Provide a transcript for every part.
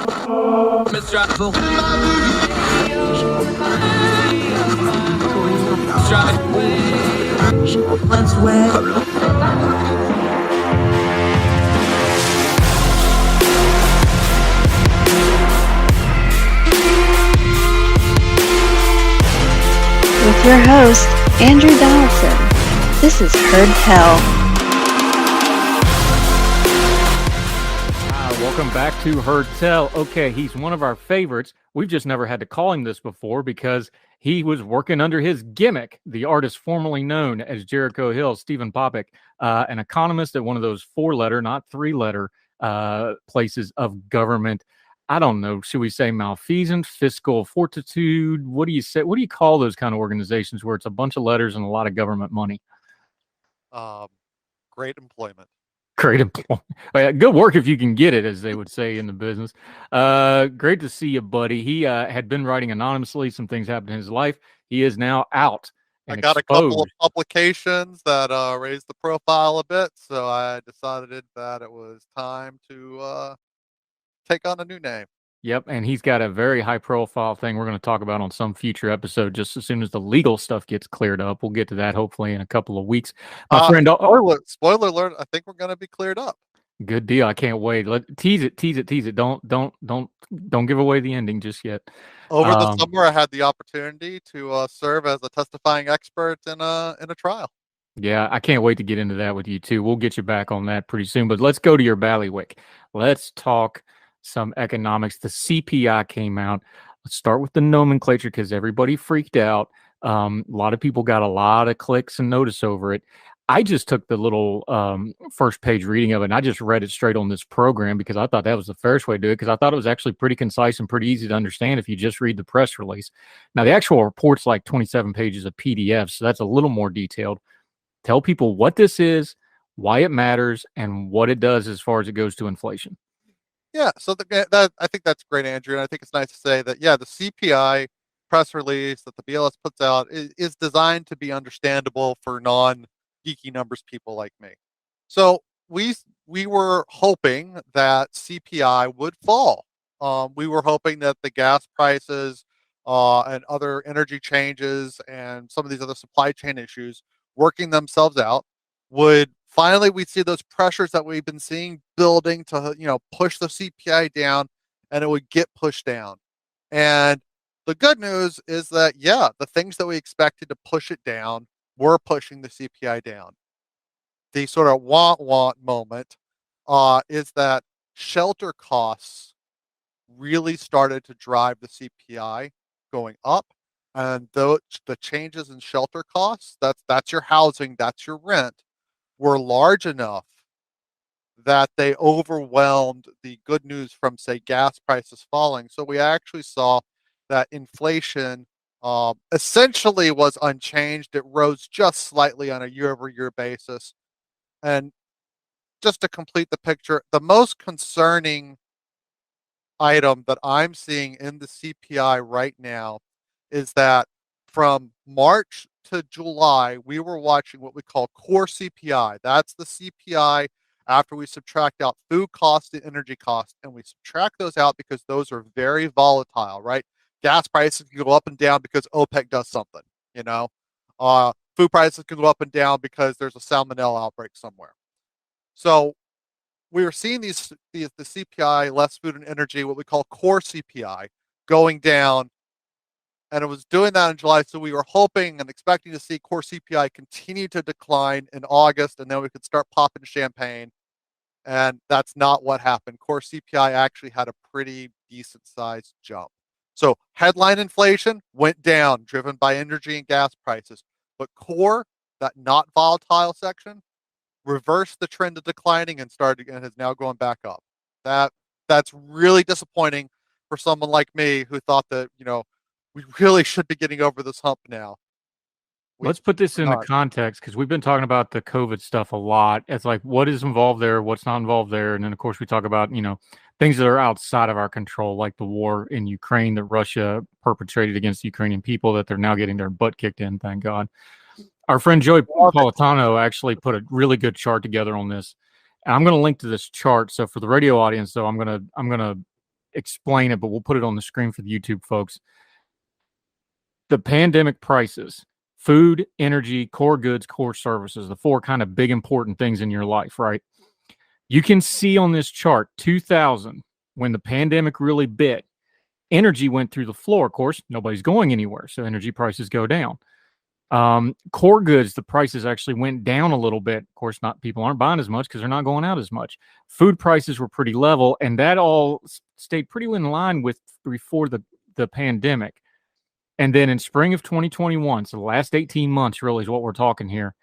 With your host, Andrew Donaldson. This is Heard Tell. Welcome back to Heard Tell. Okay, he's one of our favorites. We've just never had to call him this before because he was working under his gimmick, the artist formerly known as Jericho Hill, Stephen Popick, an economist at one of those 4-letter, not 3-letter places of government. I don't know, should we say malfeasance, fiscal fortitude? What do you say? What do you call those kind of organizations where it's a bunch of letters and a lot of government money? Great employment. Great employment. Good work if you can get it, as they would say in the business. Great to see you, buddy. He had been writing anonymously. Some things happened in his life. He is now out. I got a couple of publications that raised the profile a bit, so I decided that it was time to take on a new name. Yep, and he's got a very high-profile thing we're going to talk about on some future episode just as soon as the legal stuff gets cleared up. We'll get to that hopefully in a couple of weeks. My friend, spoiler alert! I think we're going to be cleared up. Good deal. I can't wait. Tease it. Don't give away the ending just yet. Over the summer, I had the opportunity to serve as a testifying expert in a trial. Yeah, I can't wait to get into that with you too. We'll get you back on that pretty soon. But let's go to your ballywick. Let's talk some economics. The CPI came out. Let's start with the nomenclature because everybody freaked out. A lot of people got a lot of clicks and notice over it. I just took the little first page reading of it and I just read it straight on this program because I thought that was the fairest way to do it because I thought it was actually pretty concise and pretty easy to understand if you just read the press release. Now, the actual report's like 27 pages of PDF, so that's a little more detailed. Tell people what this is, why it matters, and what it does as far as it goes to inflation. Yeah, so I think that's great, Andrew, and I think it's nice to say that, yeah, the CPI press release that the BLS puts out is designed to be understandable for non-geeky numbers people like me. So we were hoping that CPI would fall. We were hoping that the gas prices and other energy changes and some of these other supply chain issues working themselves out would finally we'd see those pressures that we've been seeing building to push the CPI down, and it would get pushed down. And the good news is that the things that we expected to push it down were pushing the CPI down. The sort of want moment is that shelter costs really started to drive the CPI going up. And the changes in shelter costs, that's your housing, that's your rent, were large enough that they overwhelmed the good news from, say, gas prices falling. So we actually saw that inflation essentially was unchanged. It rose just slightly on a year-over-year basis. And just to complete the picture, the most concerning item that I'm seeing in the CPI right now is that from March to July, we were watching what we call core CPI. That's the CPI after we subtract out food costs and energy costs. And we subtract those out because those are very volatile, right? Gas prices can go up and down because OPEC does something, Food prices can go up and down because there's a salmonella outbreak somewhere. So we were seeing the CPI, less food and energy, what we call core CPI, going down. And it was doing that in July, so we were hoping and expecting to see core CPI continue to decline in August, and then we could start popping champagne. And that's not what happened. Core CPI actually had a pretty decent-sized jump. So headline inflation went down, driven by energy and gas prices. But core, that not volatile section, reversed the trend of declining and is now going back up. That's really disappointing for someone like me who thought that, we really should be getting over this hump now. Let's put this into context because we've been talking about the COVID stuff a lot. It's like what is involved there, what's not involved there. And then, of course, we talk about, things that are outside of our control, like the war in Ukraine that Russia perpetrated against the Ukrainian people that they're now getting their butt kicked in, thank God. Our friend Joey Politano actually put a really good chart together on this. And I'm going to link to this chart. So for the radio audience, though, I'm going to explain it, but we'll put it on the screen for the YouTube folks. The pandemic prices, food, energy, core goods, core services, the four kind of big important things in your life, right? You can see on this chart, 2000, when the pandemic really bit, energy went through the floor. Of course, nobody's going anywhere, so energy prices go down. Core goods, the prices actually went down a little bit. Of course, people aren't buying as much because they're not going out as much. Food prices were pretty level, and that all stayed pretty in line with before the pandemic. And then in spring of 2021, so the last 18 months really is what we're talking here,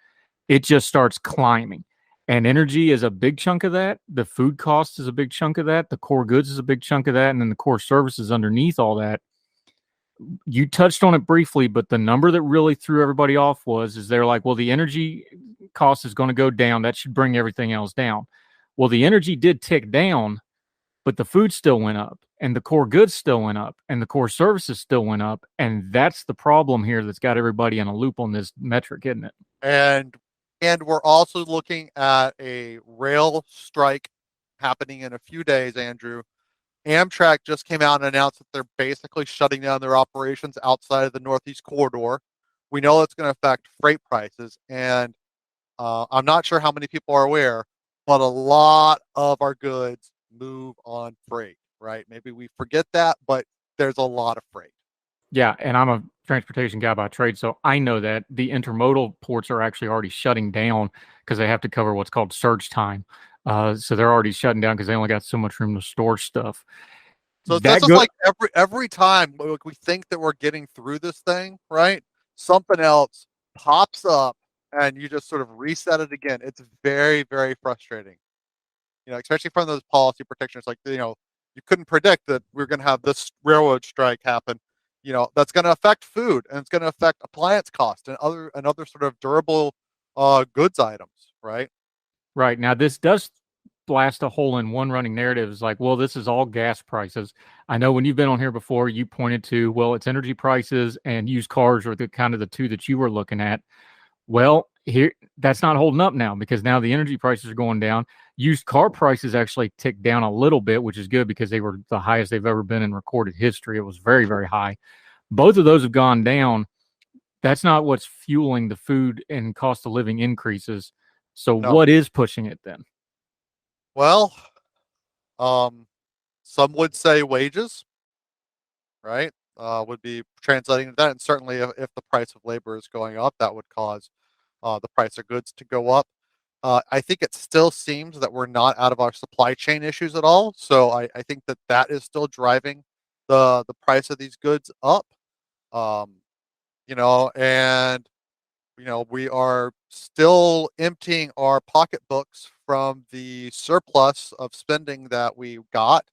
it just starts climbing. And energy is a big chunk of that. The food cost is a big chunk of that. The core goods is a big chunk of that. And then the core services underneath all that. You touched on it briefly, but the number that really threw everybody off is they're like, well, the energy cost is going to go down. That should bring everything else down. Well, the energy did tick down, but the food still went up, and the core goods still went up, and the core services still went up. And that's the problem here that's got everybody in a loop on this metric, isn't it? And we're also looking at a rail strike happening in a few days, Andrew. Amtrak just came out and announced that they're basically shutting down their operations outside of the Northeast Corridor. We know it's going to affect freight prices, and I'm not sure how many people are aware, but a lot of our goods move on freight, right? Maybe we forget that, but there's a lot of freight. Yeah, and I'm a transportation guy by trade, so I know that the intermodal ports are actually already shutting down because they have to cover what's called surge time. So they're already shutting down because they only got so much room to store stuff. So this is like every time we think that we're getting through this thing, right? Something else pops up and you just sort of reset it again. It's very, very frustrating. Especially from those policy protections, like, you couldn't predict that we're going to have this railroad strike happen. That's going to affect food, and it's going to affect appliance cost and other sort of durable goods items, right? Right. Now, this does blast a hole in one running narrative. It's like, well, this is all gas prices. I know when you've been on here before, you pointed to, well, it's energy prices and used cars are the kind of the two that you were looking at. Well, here, that's not holding up now because now the energy prices are going down. Used car prices actually ticked down a little bit, which is good because they were the highest they've ever been in recorded history. It was very, very high. Both of those have gone down. That's not what's fueling the food and cost of living increases. So what is pushing it then? Well, some would say wages, right? Would be translating to that. And certainly if the price of labor is going up, that would cause the price of goods to go up. I think it still seems that we're not out of our supply chain issues at all. So I think that is still driving the price of these goods up. We are still emptying our pocketbooks from the surplus of spending that we got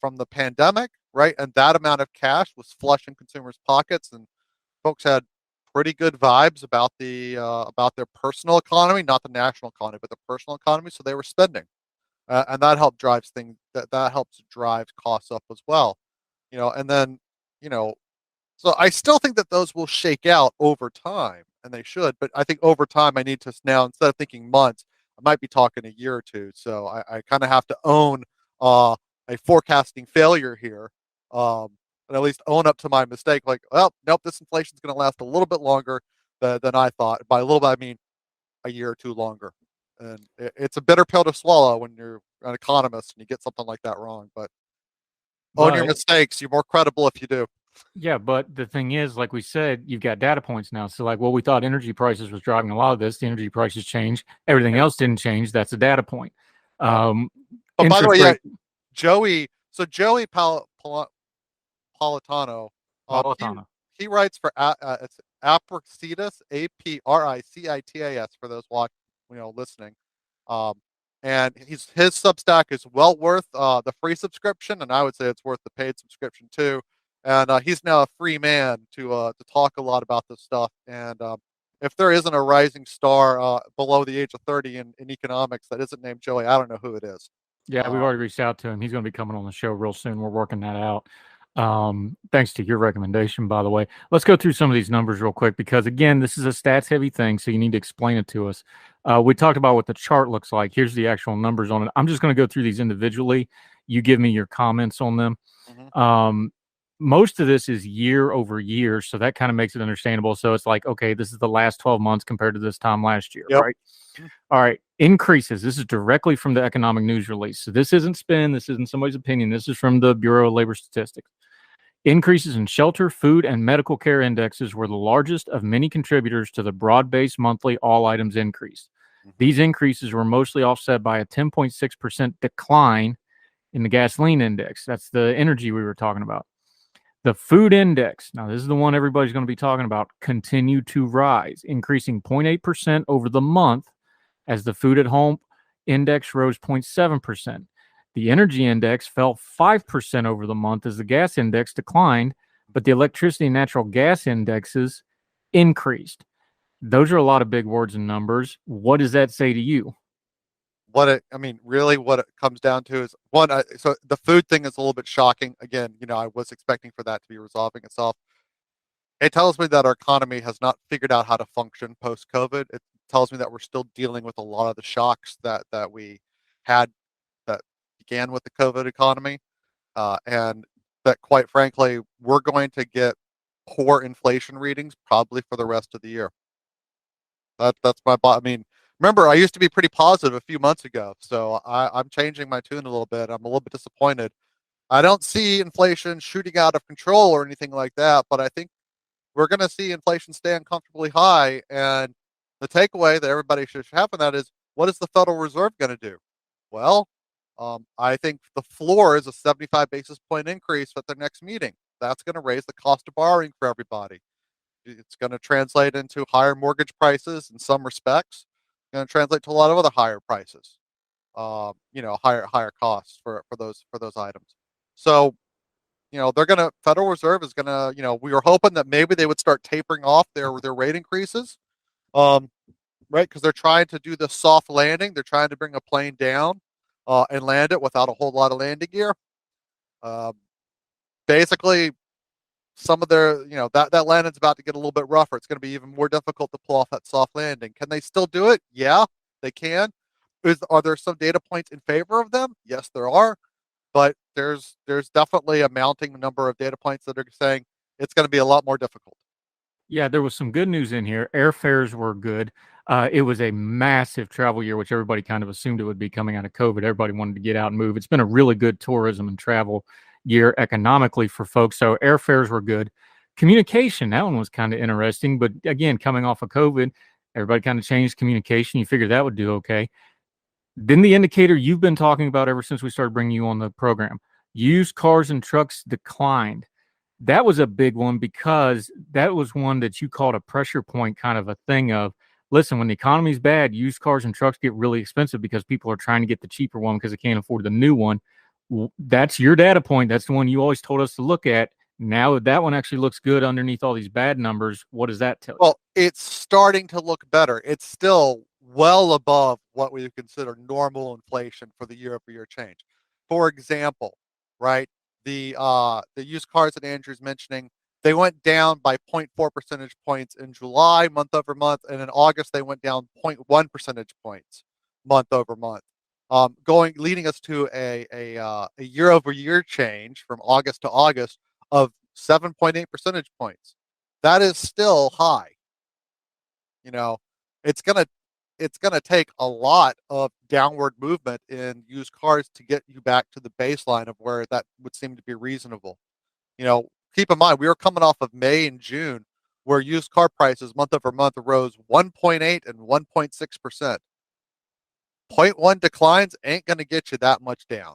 from the pandemic, right? And that amount of cash was flushing consumers' pockets, and folks had pretty good vibes about their personal economy, not the national economy, but the personal economy. So they were spending, and that helped drive things. That helps drive costs up as well. And then so I still think that those will shake out over time, and they should. But I think over time, I need to now, instead of thinking months, I might be talking a year or two. So I kind of have to own a forecasting failure here, and at least own up to my mistake. Like, well, nope, this inflation is going to last a little bit longer than I thought. By a little bit, I mean a year or two longer. And it's a bitter pill to swallow when you're an economist and you get something like that wrong. But own your mistakes. You're more credible if you do. Yeah, but the thing is, like we said, you've got data points now. So like, well, we thought energy prices was driving a lot of this. The energy prices changed. Everything else didn't change. That's a data point. But by the way, yeah, Joey Politano, he writes for it's Aprixitas, Apricitas, for those listening. And his Substack is well worth the free subscription, and I would say it's worth the paid subscription too. And he's now a free man to talk a lot about this stuff. And if there isn't a rising star below the age of 30 in economics that isn't named Joey, I don't know who it is. Yeah, we've already reached out to him. He's going to be coming on the show real soon. We're working that out. Thanks to your recommendation, by the way. Let's go through some of these numbers real quick because, again, this is a stats-heavy thing, so you need to explain it to us. We talked about what the chart looks like. Here's the actual numbers on it. I'm just going to go through these individually. you give me your comments on them. Most of this is year over year, so that kind of makes it understandable. So it's like, okay, this is the last 12 months compared to this time last year, Yep. right? All right, increases. This is directly from the economic news release. So this isn't spin, this isn't somebody's opinion. This is from the Bureau of Labor Statistics. Increases in shelter, food, and medical care indexes were the largest of many contributors to the broad-based monthly all items increase. These increases were mostly offset by a 10.6% decline in the gasoline index. That's the energy we were talking about. The food index, now this is the one everybody's going to be talking about, continued to rise, increasing 0.8% over the month as the food at home index rose 0.7%. The energy index fell 5% over the month as the gas index declined, but the electricity and natural gas indexes increased. Those are a lot of big words and numbers. What does that say to you? Really what it comes down to is so the food thing is a little bit shocking. Again, I was expecting for that to be resolving itself. It tells me that our economy has not figured out how to function post-COVID. It tells me that we're still dealing with a lot of the shocks that we had that began with the COVID economy, and that, quite frankly, we're going to get poor inflation readings probably for the rest of the year. That's remember, I used to be pretty positive a few months ago, so I'm changing my tune a little bit. I'm a little bit disappointed. I don't see inflation shooting out of control or anything like that, but I think we're going to see inflation stay uncomfortably high. And the takeaway that everybody should have from that is, what is the Federal Reserve going to do? Well, I think the floor is a 75 basis point increase at their next meeting. That's going to raise the cost of borrowing for everybody. It's going to translate into higher mortgage prices in some respects. It's going to translate to a lot of other higher prices. Higher costs for those items. So, Federal Reserve is gonna, we were hoping that maybe they would start tapering off their rate increases, right? Because they're trying to do the soft landing. They're trying to bring a plane down and land it without a whole lot of landing gear. Basically, some of their, that landing's about to get a little bit rougher. It's going to be even more difficult to pull off that soft landing. Can they still do it? Yeah, they can. Are there some data points in favor of them? Yes, there are. But there's definitely a mounting number of data points that are saying it's going to be a lot more difficult. Yeah, there was some good news in here. Airfares were good. It was a massive travel year, which everybody kind of assumed it would be coming out of COVID. Everybody wanted to get out and move. It's been a really good tourism and travel year economically for folks. So airfares were good. Communication, that one was kind of interesting. But again, coming off of COVID, everybody kind of changed communication. You figured that would do okay. Then the indicator you've been talking about ever since we started bringing you on the program, used cars and trucks declined. That was a big one because that was one that you called a pressure point kind of a thing of, listen, when the economy's bad, used cars and trucks get really expensive because people are trying to get the cheaper one because they can't afford the new one. That's your data point. That's the one you always told us to look at. Now that one actually looks good underneath all these bad numbers. What does that tell you? Well, it's starting to look better. It's still well above what we would consider normal inflation for the year-over-year change. For example, right, the used cars that Andrew's mentioning, they went down by 0.4 percentage points in July, month over month, and in August they went down 0.1 percentage points, month over month, leading us to a year-over-year change from August to August of 7.8 percentage points. That is still high. It's gonna take a lot of downward movement in used cars to get you back to the baseline of where that would seem to be reasonable. Keep in mind, we were coming off of May and June where used car prices month over month rose 1.8 and 1.6%. 0.1 declines ain't going to get you that much down.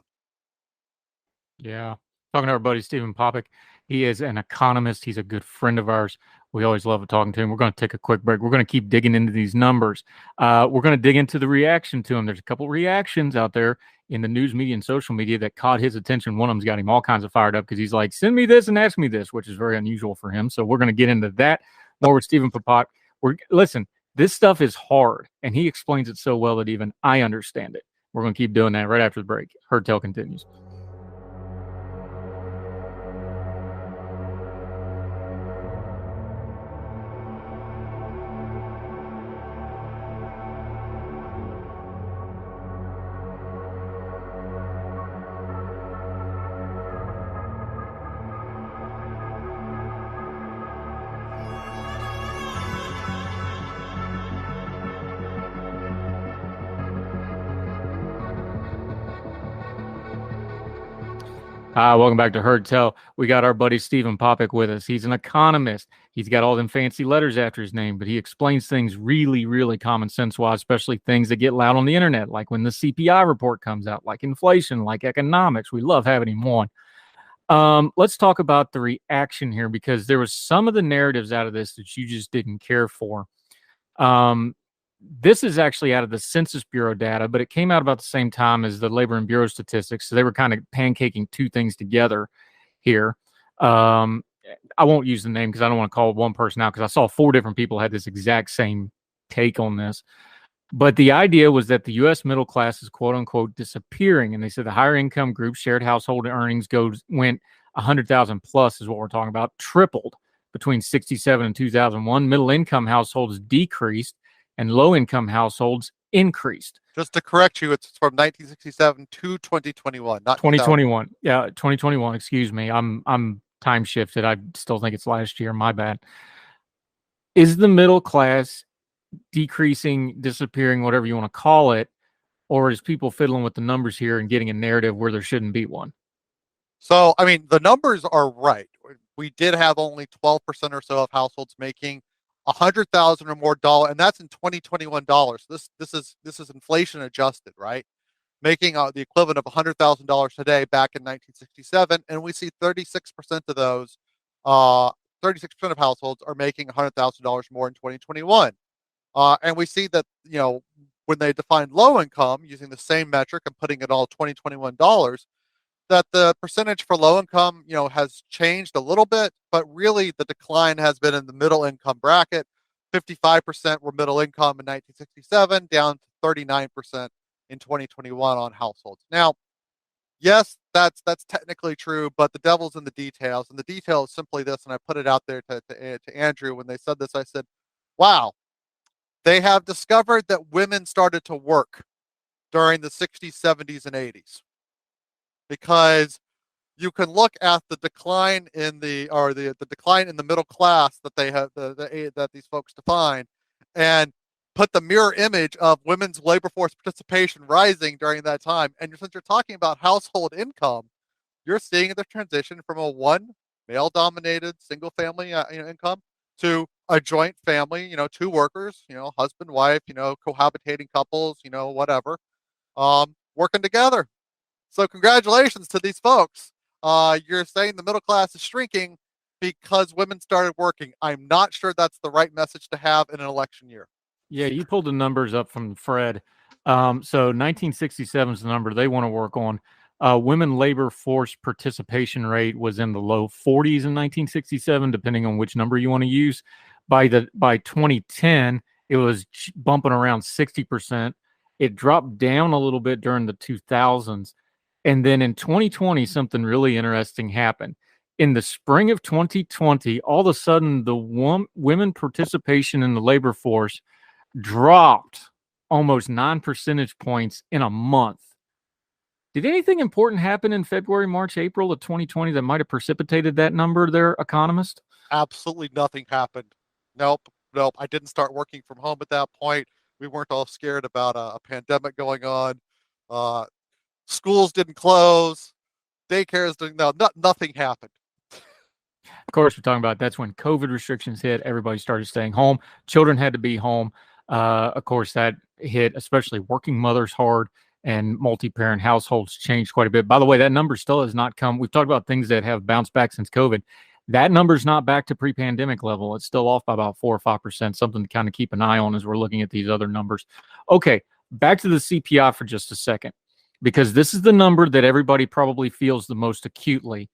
Yeah. Talking to our buddy, Stephen Popick. He is an economist. He's a good friend of ours. We always love talking to him. We're going to take a quick break. We're going to keep digging into these numbers. We're going to dig into the reaction to them. There's a couple reactions out there in the news media and social media that caught his attention. One of them's got him all kinds of fired up because he's like, send me this and ask me this, which is very unusual for him. So we're going to get into that more with Stephen Popick. Listen, this stuff is hard, and he explains it so well that even I understand it. We're going to keep doing that right after the break. Herd Tell continues. Hi, welcome back to Heard Tell. We got our buddy Stephen Popick with us. He's an economist. He's got all them fancy letters after his name, but he explains things really, really common sense wise, especially things that get loud on the internet, like when the CPI report comes out, like inflation, like economics. We love having him on. Let's talk about the reaction here, because there was some of the narratives out of this that you just didn't care for. This is actually out of the Census Bureau data, but it came out about the same time as the Labor and Bureau statistics. So they were kind of pancaking two things together here. I won't use the name because I don't want to call one person out, because I saw 4 different people had this exact same take on this. But the idea was that the U.S. middle class is quote unquote disappearing. And they said the higher income group shared household earnings went 100,000 plus is what we're talking about, tripled between 67 and 2001. Middle income households decreased and low income households increased. Just to correct you, it's from 1967 to 2021, not 2021. Yeah, 2021. Excuse me. I'm time shifted. I still think it's last year. My bad. Is the middle class decreasing, disappearing, whatever you want to call it, or is people fiddling with the numbers here and getting a narrative where there shouldn't be one? So, I mean, the numbers are right. We did have only 12% or so of households making 100,000 or more dollars, and that's in 2021 dollars. This is inflation adjusted, right? Making the equivalent of $100,000 today back in 1967, and we see 36% of those, 36% of households are making $100,000 more in 2021. And we see that, when they define low income using the same metric and putting it all 2021 dollars, that the percentage for low income, has changed a little bit, but really the decline has been in the middle income bracket. 55% were middle income in 1967, down to 39% in 2021 on households. Now, yes, that's technically true, but the devil's in the details, and the detail is simply this. And I put it out there to Andrew when they said this. I said, "Wow, they have discovered that women started to work during the 60s, 70s, and 80s." Because you can look at the decline in the decline in the middle class that they have that these folks define, and put the mirror image of women's labor force participation rising during that time. And since you're talking about household income, you're seeing the transition from a one male dominated single family income to a joint family, 2 workers, husband, wife, cohabitating couples, whatever, working together. So congratulations to these folks. You're saying the middle class is shrinking because women started working. I'm not sure that's the right message to have in an election year. Yeah, you pulled the numbers up from Fred. So 1967 is the number they want to work on. Women labor force participation rate was in the low 40s in 1967, depending on which number you want to use. By 2010, it was bumping around 60%. It dropped down a little bit during the 2000s. And then in 2020, something really interesting happened. In the spring of 2020, all of a sudden, the women participation in the labor force dropped almost 9 percentage points in a month. Did anything important happen in February, March, April of 2020 that might have precipitated that number there, economist? Absolutely nothing happened. Nope. I didn't start working from home at that point. We weren't all scared about a pandemic going on. Schools didn't close. Daycares didn't. No, nothing happened. Of course, we're talking about that's when COVID restrictions hit. Everybody started staying home. Children had to be home. Of course, that hit especially working mothers hard, and multi-parent households changed quite a bit. By the way, that number still has not come. We've talked about things that have bounced back since COVID. That number's not back to pre-pandemic level. It's still off by about 4 or 5%, something to kind of keep an eye on as we're looking at these other numbers. Okay, back to the CPI for just a second, because this is the number that everybody probably feels the most acutely.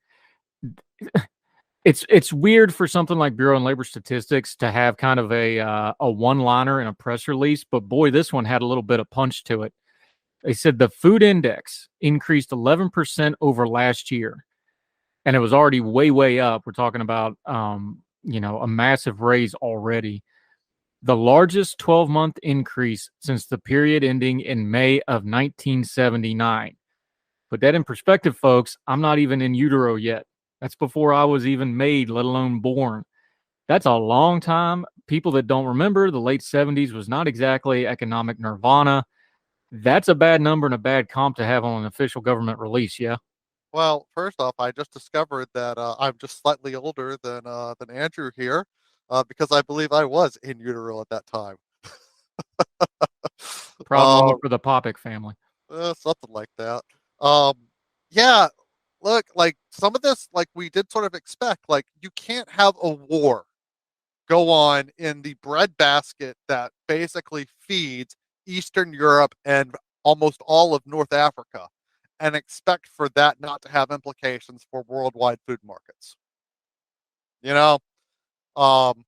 It's weird for something like Bureau and Labor Statistics to have kind of a one-liner in a press release, but boy, this one had a little bit of punch to it. They said the food index increased 11% over last year, and it was already way, way up. We're talking about a massive raise already. The largest 12-month increase since the period ending in May of 1979. Put that in perspective, folks. I'm not even in utero yet. That's before I was even made, let alone born. That's a long time. People that don't remember, the late 70s was not exactly economic nirvana. That's a bad number and a bad comp to have on an official government release, yeah? Well, first off, I just discovered that I'm just slightly older than Andrew here, because I believe I was in utero at that time. Proud Um, moment for the Popick family. Something like that. Um, yeah, look, like some of this, like we did sort of expect, like you can't have a war go on in the breadbasket that basically feeds Eastern Europe and almost all of North Africa and expect for that not to have implications for worldwide food markets. You know, um,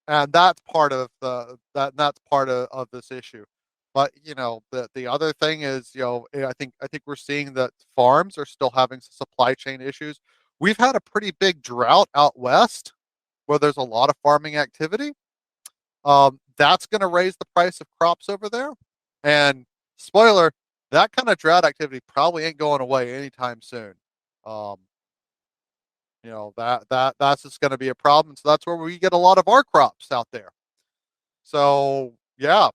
and that's part of that's part of this issue. But the other thing is, I think we're seeing that farms are still having supply chain issues. We've had a pretty big drought out west where there's a lot of farming activity. That's going to raise the price of crops over there. And spoiler, that kind of drought activity probably ain't going away anytime soon. Um, that's just going to be a problem. So that's where we get a lot of our crops out there. So yeah,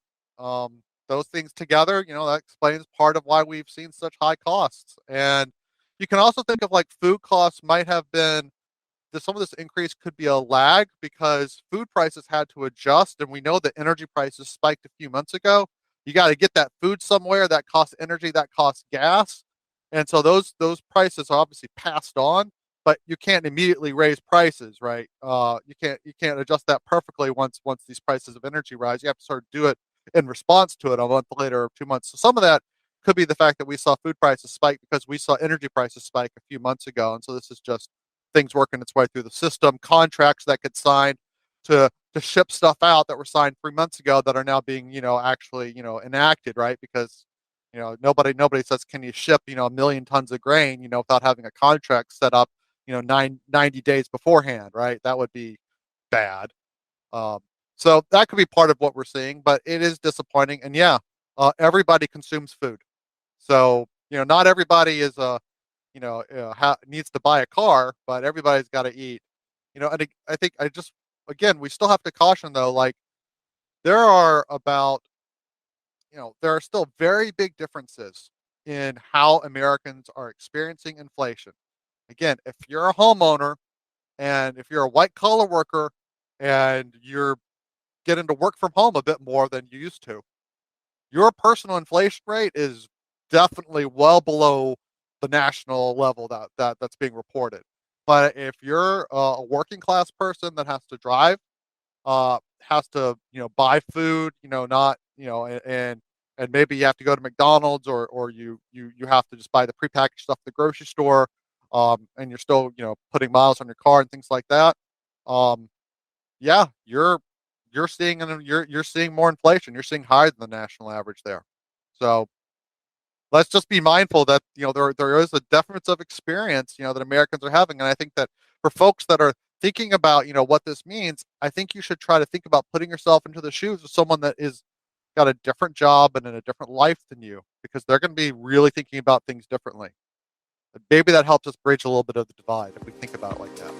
those things together, that explains part of why we've seen such high costs. And you can also think of like food costs might have been some of this increase could be a lag because food prices had to adjust, and we know that energy prices spiked a few months ago. You got to get that food somewhere. That costs energy. That costs gas, and so those prices are obviously passed on. But you can't immediately raise prices, right? You can't adjust that perfectly once these prices of energy rise. You have to sort of do it in response to it a month later or 2 months. So some of that could be the fact that we saw food prices spike because we saw energy prices spike a few months ago, and so this is just things working its way through the system, contracts that get signed to ship stuff out that were signed 3 months ago that are now being actually enacted, right? Because nobody says can you ship 1 million tons of grain without having a contract set up 90 days beforehand, right? That would be bad. Um, so that could be part of what we're seeing, but it is disappointing. And yeah, everybody consumes food, so not everybody is a needs to buy a car, but everybody's got to eat. And I think again, we still have to caution though, like there are about, there are still very big differences in how Americans are experiencing inflation. Again, if you're a homeowner and if you're a white collar worker and you're getting to work from home a bit more than you used to, your personal inflation rate is definitely well below the national level that's being reported. But if you're a working class person that has to drive, has to buy food, not and maybe you have to go to McDonald's or you have to just buy the prepackaged stuff at the grocery store, and you're still putting miles on your car and things like that. Um, yeah, you're seeing more inflation. You're seeing higher than the national average there. So let's just be mindful that there is a difference of experience that Americans are having, and I think that for folks that are thinking about what this means, I think you should try to think about putting yourself into the shoes of someone that is got a different job and in a different life than you, because they're going to be really thinking about things differently. Maybe that helps us bridge a little bit of the divide if we think about it like that.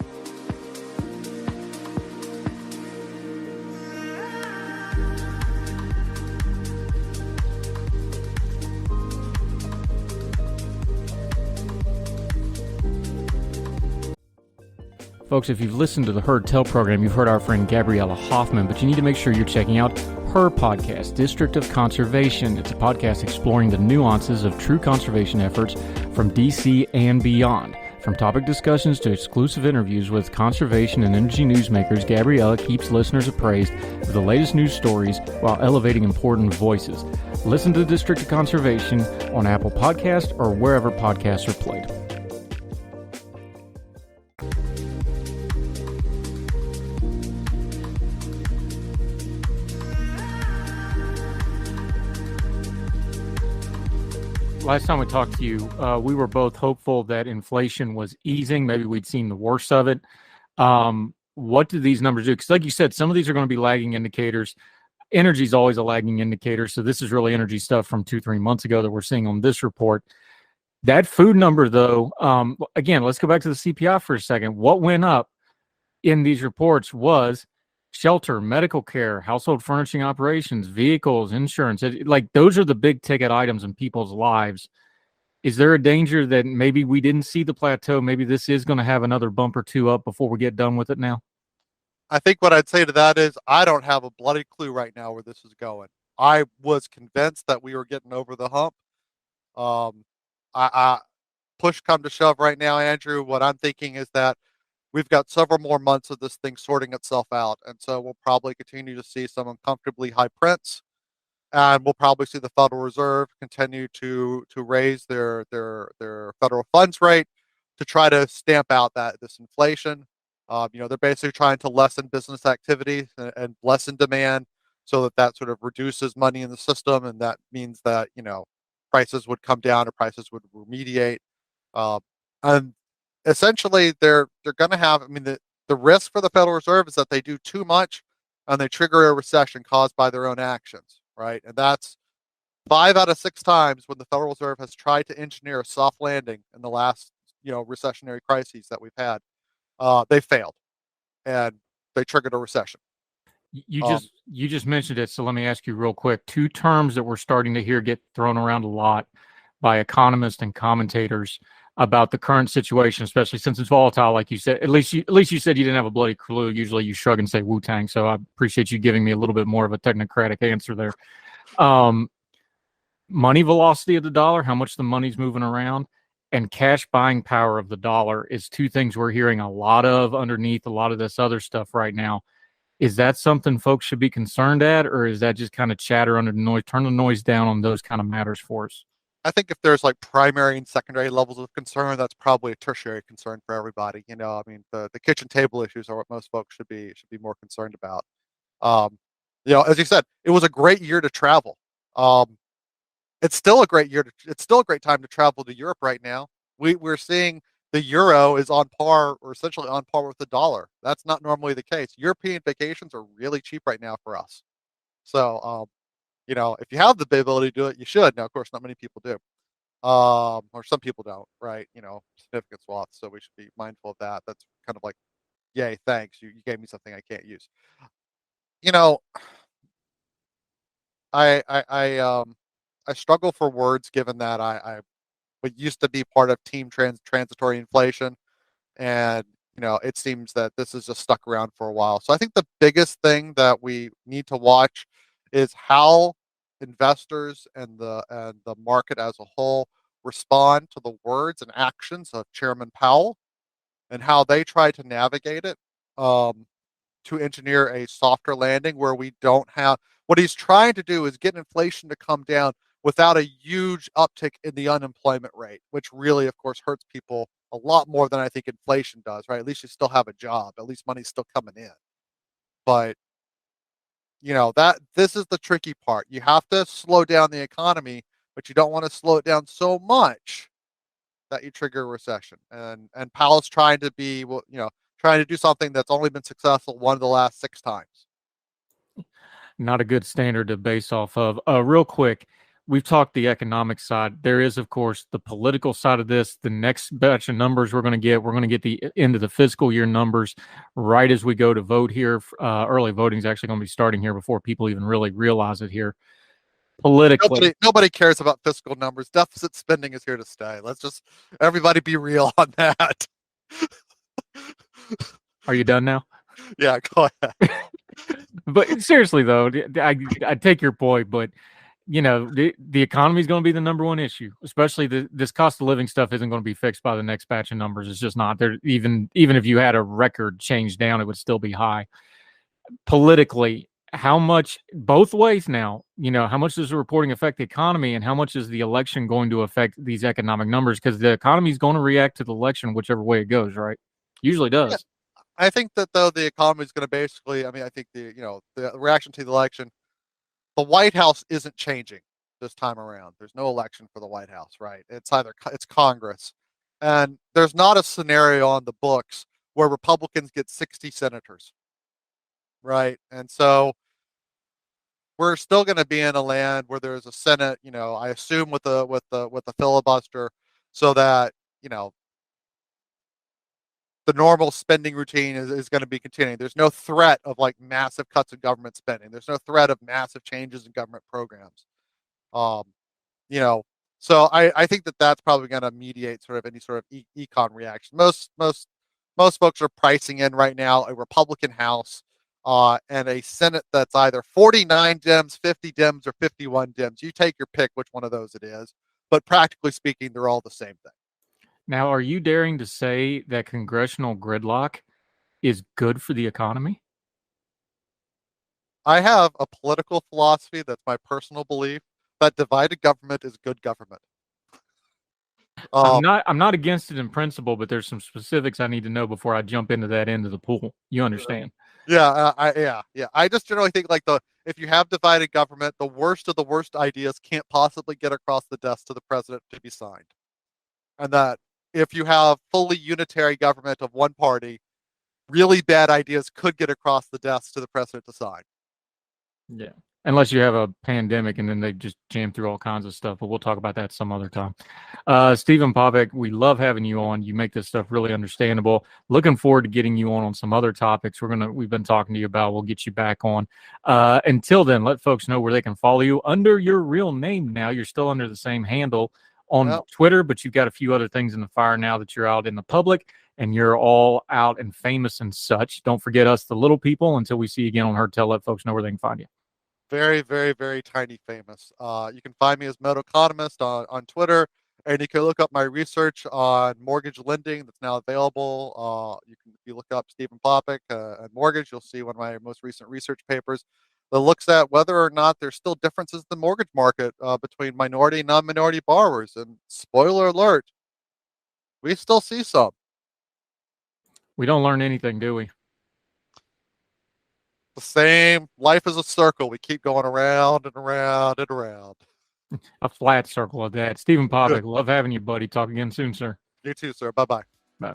Folks, if you've listened to the Heard Tell program, you've heard our friend Gabriella Hoffman, but you need to make sure you're checking out her podcast, District of Conservation. It's a podcast exploring the nuances of true conservation efforts from DC and beyond. From topic discussions to exclusive interviews with conservation and energy newsmakers, Gabriella keeps listeners appraised of the latest news stories while elevating important voices. Listen to District of Conservation on Apple Podcasts or wherever podcasts are played. Last time we talked to you, we were both hopeful that inflation was easing. Maybe we'd seen the worst of it. What do these numbers do? Because like you said, some of these are going to be lagging indicators. Energy is always a lagging indicator. So this is really energy stuff from 2-3 months ago that we're seeing on this report. That food number, though, again, let's go back to the CPI for a second. What went up in these reports was shelter, medical care, household furnishing operations, vehicles, insurance. Like those are the big ticket items in people's lives Is there a danger that maybe we didn't see the plateau? Maybe this is going to have another bump or two up before we get done with it now? I think what I'd say to that is I don't have a bloody clue right now where this is going. I was convinced that we were getting over the hump. Um, I push come to shove right now, Andrew. What I'm thinking is that we've got several more months of this thing sorting itself out, and so we'll probably continue to see some uncomfortably high prints, and we'll probably see the Federal Reserve continue to raise their federal funds rate to try to stamp out this inflation. They're basically trying to lessen business activity and lessen demand, so that sort of reduces money in the system, and that means that prices would come down or prices would remediate. Uh, and essentially, they're going to have. I mean, the risk for the Federal Reserve is that they do too much and they trigger a recession caused by their own actions, right? And that's 5 out of 6 times when the Federal Reserve has tried to engineer a soft landing in the last recessionary crises that we've had. They failed and they triggered a recession. You Um, just mentioned it, so let me ask you real quick. Two terms that we're starting to hear get thrown around a lot by economists and commentators about the current situation, especially since it's volatile, like you said. At least you said you didn't have a bloody clue. Usually you shrug and say Wu-Tang, so I appreciate you giving me a little bit more of a technocratic answer there. Money velocity of the dollar, how much the money's moving around, and cash buying power of the dollar is two things we're hearing a lot of underneath a lot of this other stuff right now. Is that something folks should be concerned at, or is that just kind of chatter under the noise? Turn the noise down on those kind of matters for us. I think if there's like primary and secondary levels of concern, that's probably a tertiary concern for everybody. I mean, the kitchen table issues are what most folks should be more concerned about. Um, as you said, it was a great year to travel. Um, it's still a great year. It's still a great time to travel to Europe right now. We're seeing the euro is on par or essentially on par with the dollar. That's not normally the case. European vacations are really cheap right now for us. So, if you have the ability to do it, you should. Now, of course, not many people do, or some people don't, right? Significant swaths. So we should be mindful of that. That's kind of like, yay, thanks. You gave me something I can't use. You know, I struggle for words given that I used to be part of team transitory inflation, and it seems that this has just stuck around for a while. So I think the biggest thing that we need to watch is how investors and the market as a whole respond to the words and actions of Chairman Powell and how they try to navigate it. Um, to engineer a softer landing where we don't have what he's trying to do is get inflation to come down without a huge uptick in the unemployment rate, which really, of course, hurts people a lot more than I think inflation does, right? At least you still have a job, at least money's still coming in. But that this is the tricky part. You have to slow down the economy, but you don't want to slow it down so much that you trigger a recession. And Powell's trying to be, well, trying to do something that's only been successful one of the last 6 times. Not a good standard to base off of. Real quick, we've talked the economic side. There is, of course, the political side of this. The next batch of numbers we're going to get the end of the fiscal year numbers right as we go to vote here. Early voting is actually going to be starting here before people even really realize it here. Politically, nobody cares about fiscal numbers. Deficit spending is here to stay. Let's just everybody be real on that. Are you done now? Yeah, go ahead. But seriously, though, I take your point, but the economy is going to be the number one issue, especially this cost of living stuff isn't going to be fixed by the next batch of numbers. It's just not there. Even if you had a record change down, it would still be high. Politically, how much both ways now, how much does the reporting affect the economy and how much is the election going to affect these economic numbers? Because the economy is going to react to the election whichever way it goes, right? Usually does. Yeah, I think that though the economy is going to basically, I mean, I think the reaction to the election, the White House isn't changing this time around. There's no election for the White House, right? It's Congress, and there's not a scenario on the books where Republicans get 60 senators, right? And so we're still going to be in a land where there's a Senate, I assume with the filibuster, so that the normal spending routine is going to be continuing. There's no threat of like massive cuts in government spending. There's no threat of massive changes in government programs. Um, you know, So I think that that's probably going to mediate sort of any sort of econ reaction. Most folks are pricing in right now a Republican House and a Senate that's either 49 Dems, 50 Dems, or 51 Dems. You take your pick which one of those it is. But practically speaking, they're all the same thing. Now, are you daring to say that congressional gridlock is good for the economy? I have a political philosophy that's my personal belief that divided government is good government. I'm not against it in principle, but there's some specifics I need to know before I jump into that end of the pool. You understand? Yeah, I just generally think like if you have divided government, the worst of the worst ideas can't possibly get across the desk to the president to be signed, and that if you have fully unitary government of one party, really bad ideas could get across the desk to the president to sign. Yeah. Unless you have a pandemic and then they just jam through all kinds of stuff, but we'll talk about that some other time. Stephen Popick, we love having you on. You make this stuff really understandable. Looking forward to getting you on some other topics we've been talking to you about. We'll get you back on. Until then, let folks know where they can follow you under your real name now. You're still under the same handle on Twitter, but you've got a few other things in the fire now that you're out in the public and you're all out and famous and such. Don't forget us, the little people. Until we see you again on Heard Tell, let folks know where they can find you. Very, very, very tiny famous. You can find me as economist on Twitter, and you can look up my research on mortgage lending that's now available. If you look up Stephen Popick and mortgage, you'll see one of my most recent research papers that looks at whether or not there's still differences in the mortgage market between minority and non-minority borrowers. And spoiler alert, we still see some. We don't learn anything, do we? The same. Life is a circle. We keep going around and around and around. A flat circle of that. Stephen Popick, love having you, buddy. Talk again soon, sir. You too, sir. Bye-bye. Bye.